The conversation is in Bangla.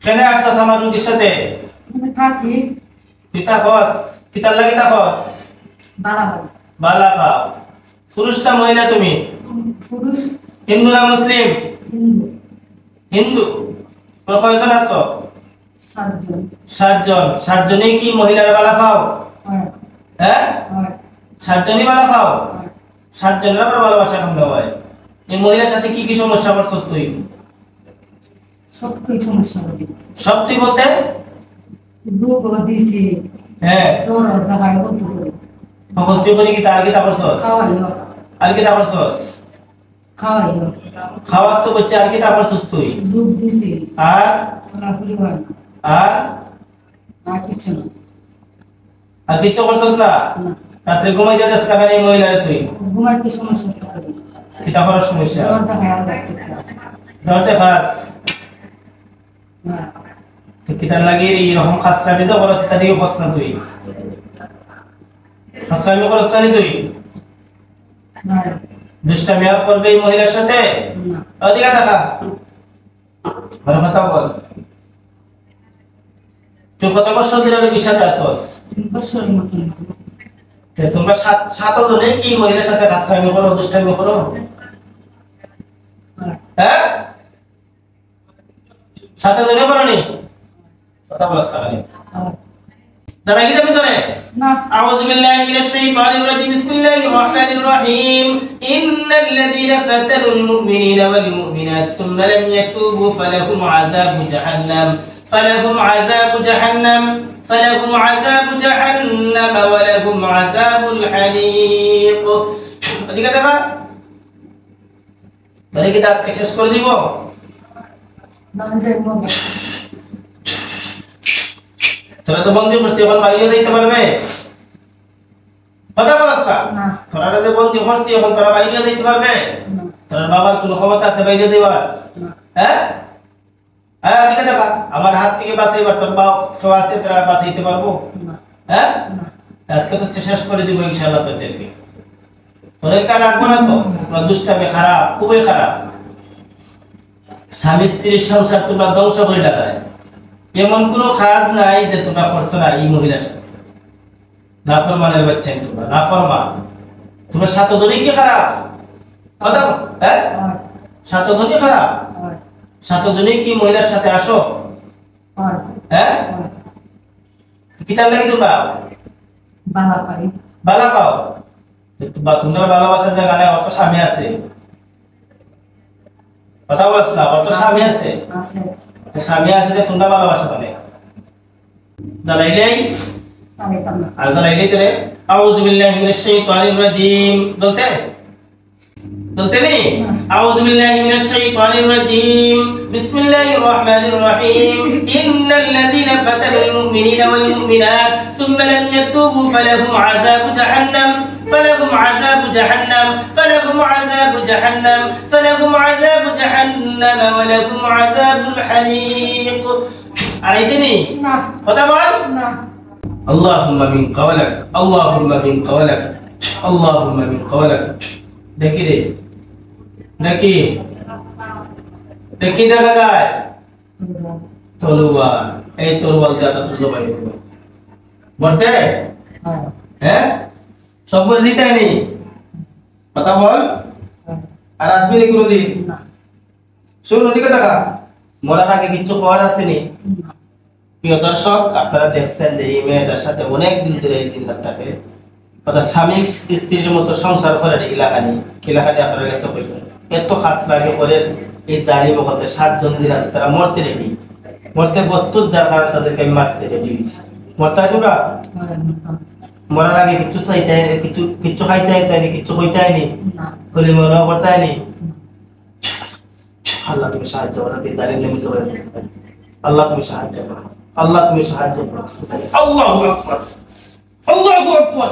কেনে আসছস আমার রোগীর সাথে? আমি থাকি পিতা খস কিতার লাগি তাখস? বালা বালা খাও। পুরুষ না মহিলা তুমি? পুরুষ হিন্দু না মুসলিম? হিন্দু হিন্দু। তোমরা কয়জন আছো? 7 জন 7 জন। 7 জনই কি মহিলারা বালা খাও? হয় হ্যাঁ হয় 7 জনই বালা খাও? হয় 7 জনের আবার ভালোবাসা কেমন হয়? এই মহিলার সাথে কি কি সমস্যা করছস তুই? সব কিছু সমস্যা হবে সব তুই বলতে? রোগ দিছি হ্যাঁ তোর দেখায় কত করে তখন তুই করি কি তার কি তা করছস? খাওয়াইও আর কি তা করছস? খাওয়াইও খাওয়াস তো বলছে আর কি তা করছস তুই? রোগ দিছি আর ফলাফলি হয় না আর আর কিছু না আর কিছু করছস না? না রাত্রে ঘুমাইতে দেস না কেন এই মহিলারে তুই? ঘুমাইতে সমস্যা করে কি তা করার সমস্যা? তোর দেখায় আর দেখতে ডর দেখাস? না তো কিতার লাগি এরকম খাসরামি যে করছ তা দিকে খস না তুই? খাসরামি করছ না নি তুই? না দুষ্টামি আর করবে এই মহিলার সাথে? না ওদিকে দেখা আর কথা বল। তুই কত বছর ধরে রোগীর সাথে আসছস? 3 বছরের মতন তে তোমরা সাত জনে কি মহিলার সাথে খাসরামি করো দুষ্টামি করো? হ্যাঁ 7 জনে করো নি? কথা বলছ না খালি দাঁড়া কি যাবে তোরে? না أعوذ بالله من الشيطان الرجيم بسم الله الرحمن الرحيم إن الذين فتنوا المؤمنين والمؤمنات ثم لم يتوبوا فلهم عذاب جهنم ولهم عذاب الحريق এদিকে দেখা তাহলে কি আজকে শেষ করে দিব? না যাই মনে তোরা তো বন্দি করছিস এখন বাইরে যাইতে পারবে? কথা বলছ না? তোরা যে বন্দি করছিস এখন তোরা বাইরে যাইতে পারবে? তোর বাবার কোনো ক্ষমতা আছে বাইরে যাওয়ার? হ্যাঁ হ্যাঁ এদিকে দেখা আমার হাত থেকে বাঁচাইবার তোর বাপ কেউ আছে তোরা বাঁচাইতে পারবো? হ্যাঁ আজকে তো শেষ করে দিব ইনশাআল্লাহ তোদেরকে। তোদেরকে রাখবো না তো? তোর দুষ্টামি খারাপ খুবই খারাপ। স্বামী স্ত্রীর সংসার তোমরা ধ্বংস করে লাগায় এমন কোনো কাজ নাই যে তোমরা করছো না এই মহিলার সাথে। নাফরমানের বাচ্চা তোমরা নাফরমান। তোমরা 7 জনই কি খারাপ? কথা বল। হ্যাঁ 7 জনই খারাপ? 7 জনই কি মহিলার সাথে আসো? হ্যাঁ কিতার লাগি তোমরা বালা পাই বালা খাও? তোমরা ভালোবাসার জায়গায় অত স্বামী আছে? কথা বলছ না? অত স্বামী আছে? আছে স্বামী আছে যে তোমরা ভালোবাসা মানে জ্বালাইলেই পারে পারে আর জ্বালাইলেই তোরে আউযু বিল্লাহি মিনাশ শাইতানির রাজিম জ্বলতে নি? আউযু বিল্লাহি মিনাশ শাইতানির রাজিম বিসমিল্লাহির রহমানির রহিম ইন্নাল্লাযীনা ফাতানুল মুমিনিনা ওয়াল মুমিনাত সুম্মা লাম ইয়াতুবু ফালাহুম আযাবু জাহান্নাম فلهم عذاب جهنم ولهم عذاب الحريق عليتني না কথা বল না اللهم من قولك দেখি রে দেখি দেখা যায় তলোয়ার এই তলোয়ার দিয়ে তো জবাই করব মরতে হ্যাঁ সব বলে দিতে নি কথা বল আর আসবি নি কোনদিন? শোন ওদিকে দেখা মরার আগে কিছু খাওয়ার আসেনি? প্রিয় দর্শক আপনারা দেখছেন যে এই মেয়েটার সাথে অনেক দিন ধরে এই জিন্নাত থাকে কথা স্বামী স্ত্রীর মতো সংসার করে এলাকানি আপনার কাছে কইবেন এত খাসরামি করে এই জালিম হতে 7 জন দিন আছে তারা মরতে রেডি মরতে প্রস্তুত যার কারণে তাদেরকে আমি মারতে রেডি হয়েছি। মরতে হয় তোমরা মরার আগে কিছু চাইতে কিছু খাইতে হয়নি কিছু কইতে হয়নি হলি মনে করতে হয়নি। আল্লাহ তুমি সাহায্য করো জালিম নেমে চলে আল্লাহ তুমি সাহায্য করো আল্লাহু আকবার আল্লাহু আকবার